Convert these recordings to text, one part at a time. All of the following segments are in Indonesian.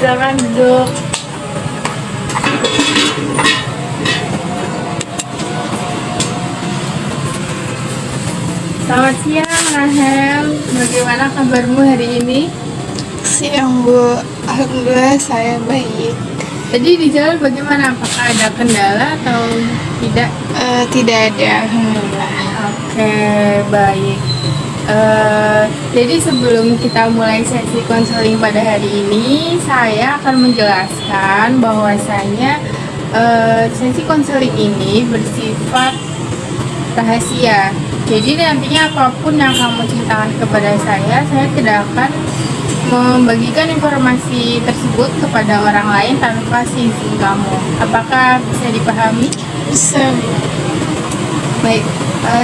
silakan duduk. Selamat siang, Rahel. Bagaimana kabarmu hari ini? Siang Bu, alhamdulillah saya baik. Tadi di jalan bagaimana? Apakah ada kendala atau tidak? Tidak ada, alhamdulillah. Oke, baik. Jadi sebelum kita mulai sesi konseling pada hari ini, saya akan menjelaskan bahwasanya sesi konseling ini bersifat rahasia. Jadi nantinya apapun yang kamu ceritakan kepada saya tidak akan membagikan informasi tersebut kepada orang lain tanpa izin kamu. Apakah bisa dipahami? Bisa. Baik,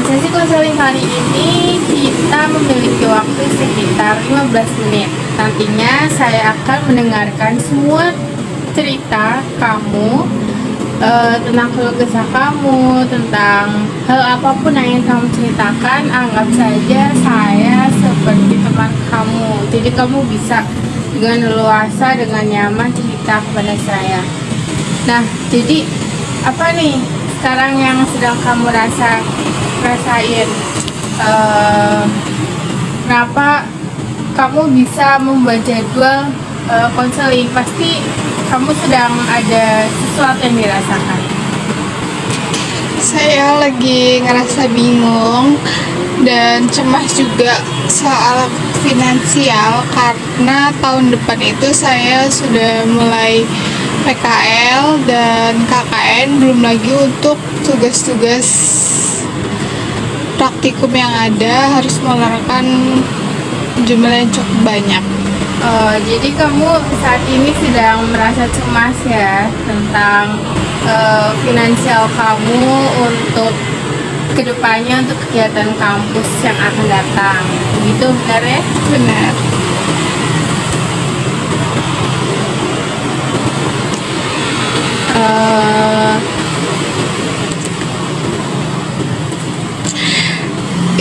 sesi konseling kali ini kita memiliki waktu sekitar 15 menit. Nantinya saya akan mendengarkan semua cerita kamu, tentang keluh kesah kamu, tentang hal apapun yang ingin kamu ceritakan. Anggap saja saya seperti teman kamu, jadi kamu bisa dengan leluasa, dengan nyaman cerita kepada saya. Nah, jadi apa nih sekarang yang sedang kamu rasain? Kenapa kamu bisa membuat jadwal konseling? Pasti kamu sedang ada sesuatu yang dirasakan. Saya lagi ngerasa bingung dan cemas juga soal finansial karena tahun depan itu saya sudah mulai PKL dan KKN, belum lagi untuk tugas-tugas praktikum yang ada harus mengeluarkan jumlah yang cukup banyak. Jadi kamu saat ini sedang merasa cemas ya tentang finansial kamu untuk kedepannya, untuk kegiatan kampus yang akan datang. Begitu benar ya? Benar.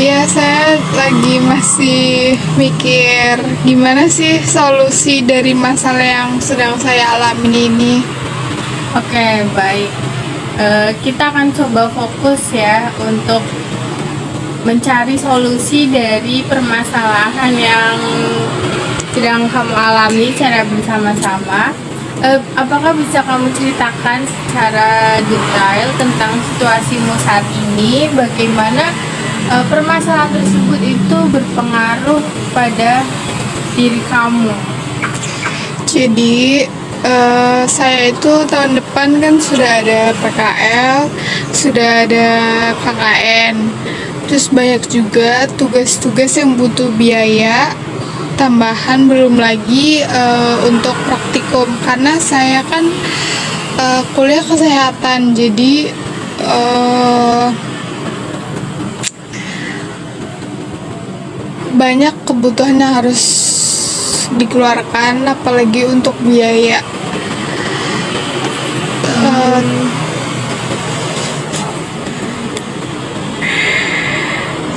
Ya, saya lagi masih mikir gimana sih solusi dari masalah yang sedang saya alami ini. Oke, baik. Kita akan coba fokus ya untuk mencari solusi dari permasalahan yang sedang kamu alami secara bersama-sama. Apakah bisa kamu ceritakan secara detail tentang situasimu saat ini, bagaimana permasalahan tersebut itu berpengaruh pada diri kamu? Jadi saya itu tahun depan kan sudah ada PKL, sudah ada KKN, terus banyak juga tugas-tugas yang butuh biaya tambahan, belum lagi untuk praktikum karena saya kan kuliah kesehatan, jadi banyak kebutuhan yang harus dikeluarkan, apalagi untuk biaya.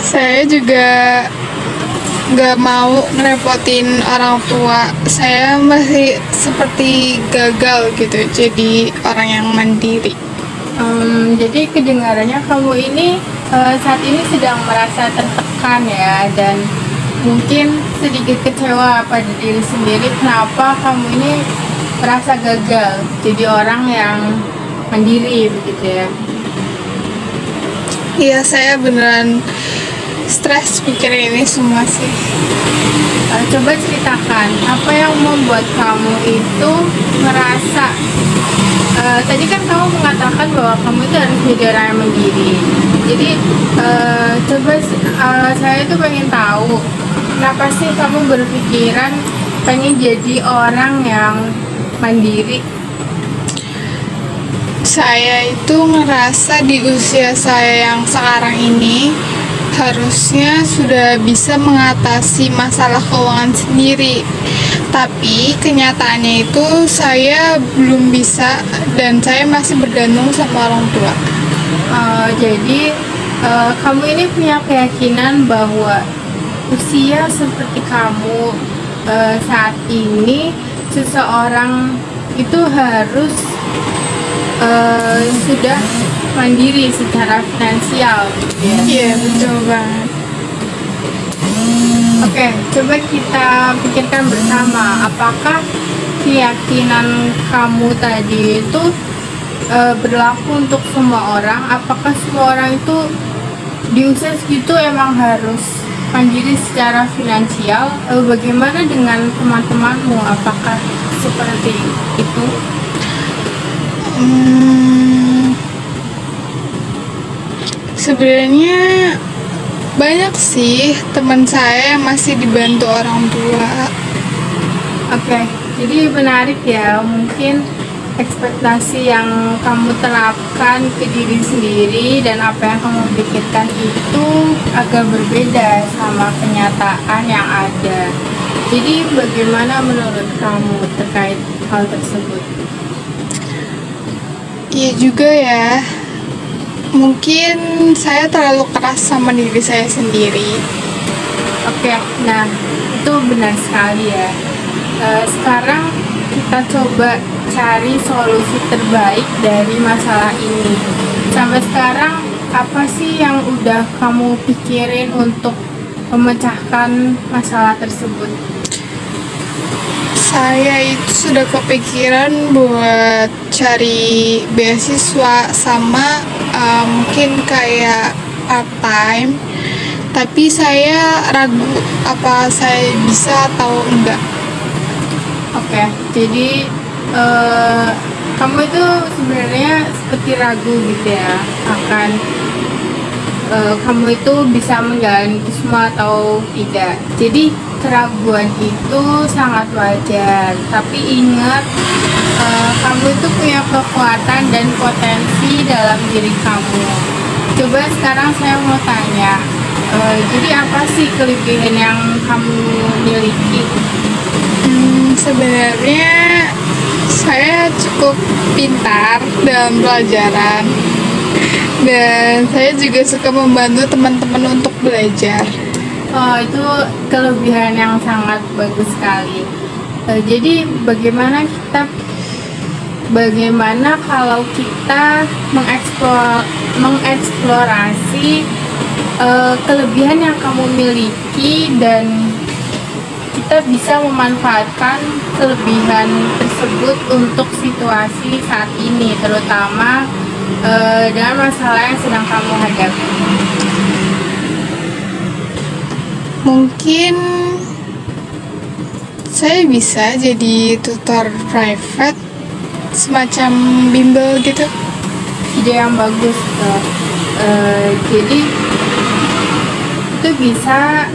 Saya juga gak mau ngerepotin orang tua. Saya masih seperti gagal gitu, jadi orang yang mandiri. Jadi kedengarannya kamu ini saat ini sedang merasa tertekan ya, dan mungkin sedikit kecewa pada diri sendiri. Kenapa kamu ini merasa gagal jadi orang yang mandiri begitu ya? Iya, saya beneran stres mikirin ini semua sih. Coba ceritakan apa yang membuat kamu itu merasa tadi kan kamu mengatakan bahwa kamu itu harus menjadi orang yang mandiri. Jadi coba saya tuh pengen tahu kenapa sih kamu berpikiran pengen jadi orang yang mandiri? Saya itu ngerasa di usia saya yang sekarang ini harusnya sudah bisa mengatasi masalah keuangan sendiri, tapi kenyataannya itu saya belum bisa dan saya masih bergantung sama orang tua. Jadi kamu ini punya keyakinan bahwa usia seperti kamu saat ini seseorang itu harus sudah mandiri secara finansial gitu ya. Iya, betul banget. Oke, coba kita pikirkan bersama, apakah keyakinan kamu tadi itu berlaku untuk semua orang? Apakah semua orang itu di usia segitu emang harus mandiri secara finansial? Bagaimana dengan teman-temanmu? Apakah seperti itu? Sebenarnya banyak sih teman saya yang masih dibantu orang tua. Oke, jadi menarik ya. Mungkin ekspektasi yang kamu terapkan ke diri sendiri dan apa yang kamu pikirkan itu agak berbeda sama kenyataan yang ada. Jadi bagaimana menurut kamu terkait hal tersebut? Iya juga ya. Mungkin saya terlalu keras sama diri saya sendiri. Oke, nah itu benar sekali ya. Sekarang kita coba cari solusi terbaik dari masalah ini. Sampai sekarang apa sih yang udah kamu pikirin untuk memecahkan masalah tersebut? Saya itu sudah kepikiran buat cari beasiswa sama mungkin kayak part time. Tapi saya ragu apa saya bisa atau enggak. Oke, jadi kamu itu sebenarnya seperti ragu gitu ya akan kamu itu bisa menjalani itu semua atau tidak. Jadi keraguan itu sangat wajar, tapi ingat kamu itu punya kekuatan dan potensi dalam diri kamu. Coba sekarang saya mau tanya, jadi apa sih kelebihan yang kamu miliki? Sebenarnya saya cukup pintar dalam pelajaran dan saya juga suka membantu teman-teman untuk belajar. Oh, itu kelebihan yang sangat bagus sekali. Jadi bagaimana kalau kita mengeksplorasi kelebihan yang kamu miliki dan kita bisa memanfaatkan kelebihan tersebut untuk situasi saat ini, terutama dengan masalah yang sedang kamu hadapi. Mungkin saya bisa jadi tutor private, semacam bimbel gitu. Ide yang bagus tuh. Jadi itu bisa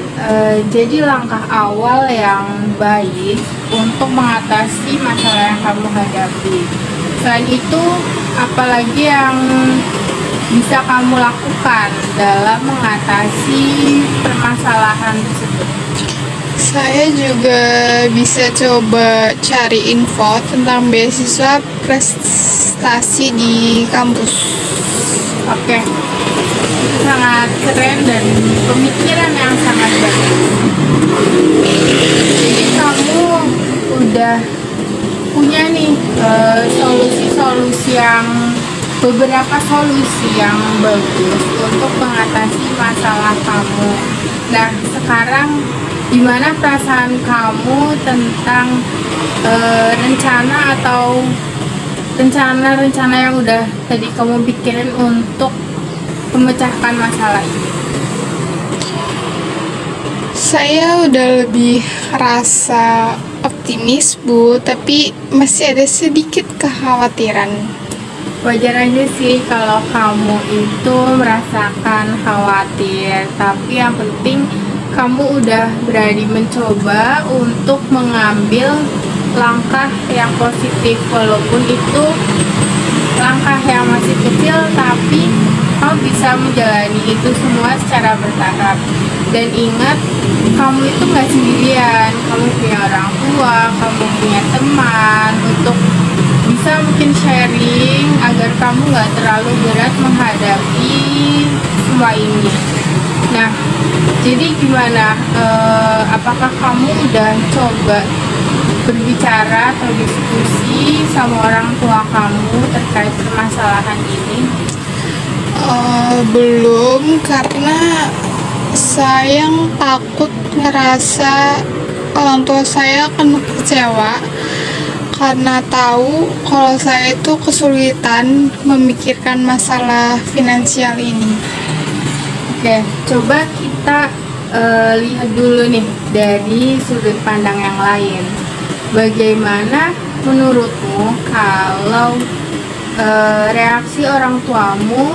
jadi langkah awal yang baik untuk mengatasi masalah yang kamu hadapi. Selain itu, apalagi yang bisa kamu lakukan dalam mengatasi permasalahan tersebut? Saya juga bisa coba cari info tentang beasiswa prestasi di kampus. Oke, itu sangat keren dan pemikiran yang sangat baik. Jadi kamu udah punya nih beberapa solusi yang bagus untuk mengatasi masalah kamu. Nah, sekarang gimana perasaan kamu tentang rencana yang udah tadi kamu pikirin untuk memecahkan masalah ini? Saya udah lebih rasa optimis, Bu, tapi masih ada sedikit kekhawatiran. Wajar aja sih kalau kamu itu merasakan khawatir, tapi yang penting kamu udah berani mencoba untuk mengambil langkah yang positif, walaupun itu langkah yang masih kecil, tapi kamu bisa menjalani itu semua secara bertahap. Dan ingat, kamu itu gak sendirian, kamu punya orang tua, kamu punya teman untuk bisa mungkin sharing agar kamu gak terlalu berat menghadapi semua ini. Nah, jadi gimana? Apakah kamu udah coba berbicara atau diskusi sama orang tua kamu terkait permasalahan ini? Belum, karena saya yang takut ngerasa orang tua saya akan kecewa karena tahu kalau saya itu kesulitan memikirkan masalah finansial ini. Oke, coba kita lihat dulu nih dari sudut pandang yang lain. Bagaimana menurutmu kalau reaksi orang tuamu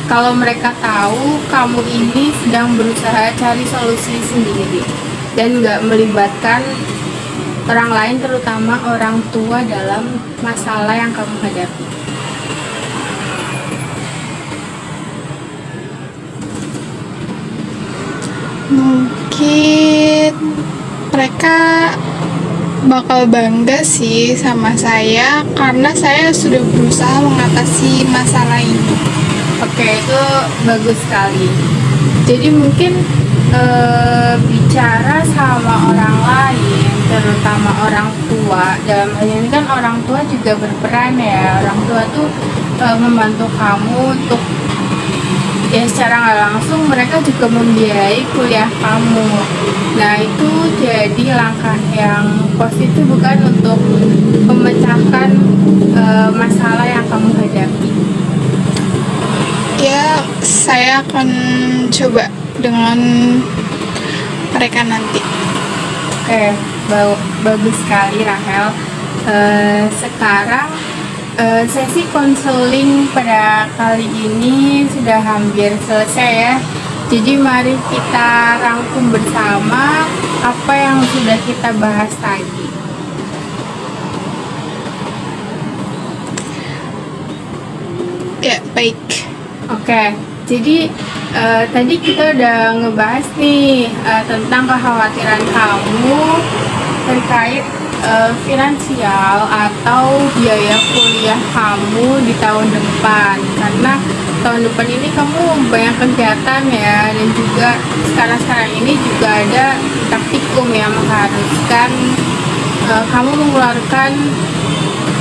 kalau mereka tahu kamu ini sedang berusaha cari solusi sendiri dan nggak melibatkan orang lain, terutama orang tua dalam masalah yang kamu hadapi? Mungkin mereka bakal bangga sih sama saya karena saya sudah berusaha mengatasi masalah ini. Oke, itu bagus sekali. Jadi mungkin bicara sama orang lain, terutama orang tua, dalam hal ini kan orang tua juga berperan ya. Orang tua tuh membantu kamu untuk, ya secara nggak langsung mereka juga membiayai kuliah kamu. Nah itu jadi langkah yang positif bukan untuk memecahkan masalah yang kamu hadapi. Ya, saya akan coba dengan mereka nanti. Oke, bagus sekali Rahel. Sekarang sesi konseling pada kali ini sudah hampir selesai ya. Jadi mari kita rangkum bersama apa yang sudah kita bahas tadi. Ya, baik. Oke, jadi tadi kita udah ngebahas nih tentang kekhawatiran kamu terkait finansial atau biaya kuliah kamu di tahun depan, karena tahun depan ini kamu banyak kegiatan ya, dan juga sekarang ini juga ada praktikum yang mengharuskan kamu mengeluarkan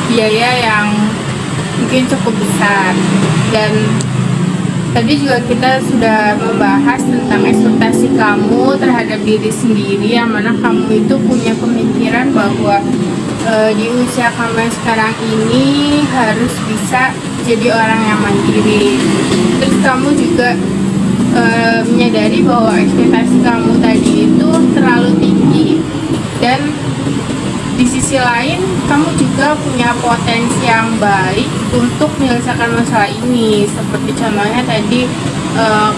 biaya yang mungkin cukup besar. Dan tadi juga kita sudah membahas tentang ekspektasi kamu terhadap diri sendiri, yang mana kamu itu punya pemikiran bahwa di usia kamu yang sekarang ini harus bisa jadi orang yang mandiri. Terus kamu juga menyadari bahwa ekspektasi kamu tadi itu terlalu tinggi, dan di sisi lain kamu juga punya potensi yang baik untuk menyelesaikan masalah ini, seperti contohnya tadi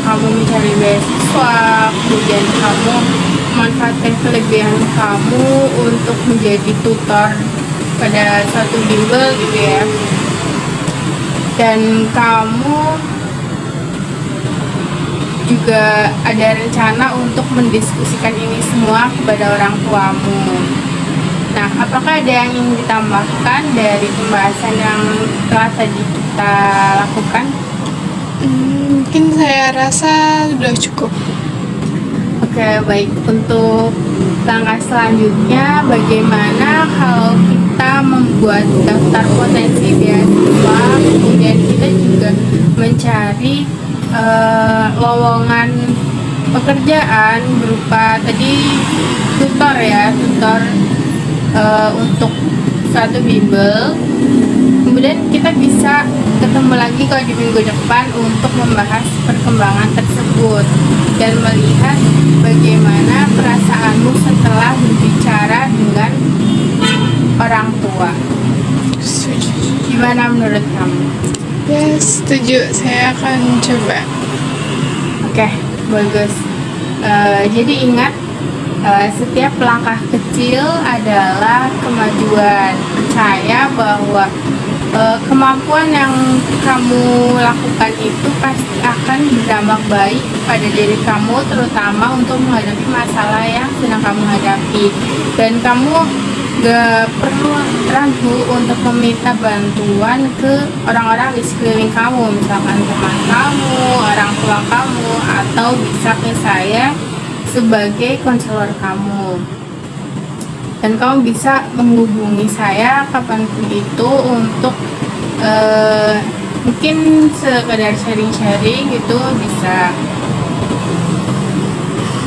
kamu mencari beasiswa, kemudian kamu memanfaatkan kelebihan kamu untuk menjadi tutor pada suatu bimbel gitu ya, dan kamu juga ada rencana untuk mendiskusikan ini semua kepada orang tuamu. Nah, apakah ada yang ingin ditambahkan dari pembahasan yang telah tadi kita lakukan? Mungkin saya rasa sudah cukup. Oke, baik. Untuk langkah selanjutnya, bagaimana kalau kita membuat daftar potensi beasiswa, kemudian kita juga mencari lowongan pekerjaan berupa tadi tutor ya, tutor untuk suatu bimbel. Kemudian kita bisa ketemu lagi kalau di minggu depan untuk membahas perkembangan tersebut dan melihat bagaimana perasaanmu setelah berbicara dengan orang tua. Gimana menurut kamu? Ya, setuju. Saya akan coba. Oke, bagus. Jadi ingat, setiap langkah kecil adalah kemajuan. Percaya bahwa kemampuan yang kamu lakukan itu pasti akan berdampak baik pada diri kamu, terutama untuk menghadapi masalah yang sedang kamu hadapi. Dan kamu gak perlu ragu untuk meminta bantuan ke orang-orang di sekeliling kamu, misalkan teman kamu, orang tua kamu, atau bisa ke saya sebagai konselor kamu. dan kamu bisa menghubungi saya kapanpun itu untuk mungkin sekedar sharing-sharing gitu bisa.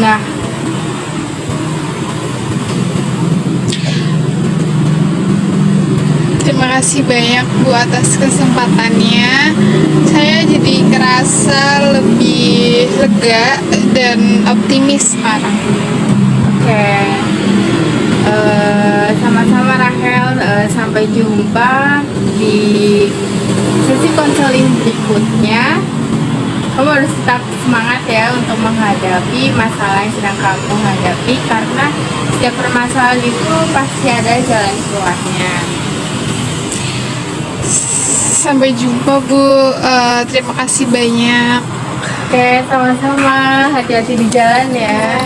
Nah, terima kasih banyak Bu atas kesempatannya. Saya jadi ngerasa lebih lega dan optimis sekarang. oke. Sama-sama Rahel, sampai jumpa di sesi konseling berikutnya. Kamu harus tetap semangat ya untuk menghadapi masalah yang sedang kamu hadapi, karena setiap permasalahan itu pasti ada jalan keluarnya. Sampai jumpa Bu. Terima kasih banyak. Oke, sama-sama. Hati-hati di jalan ya.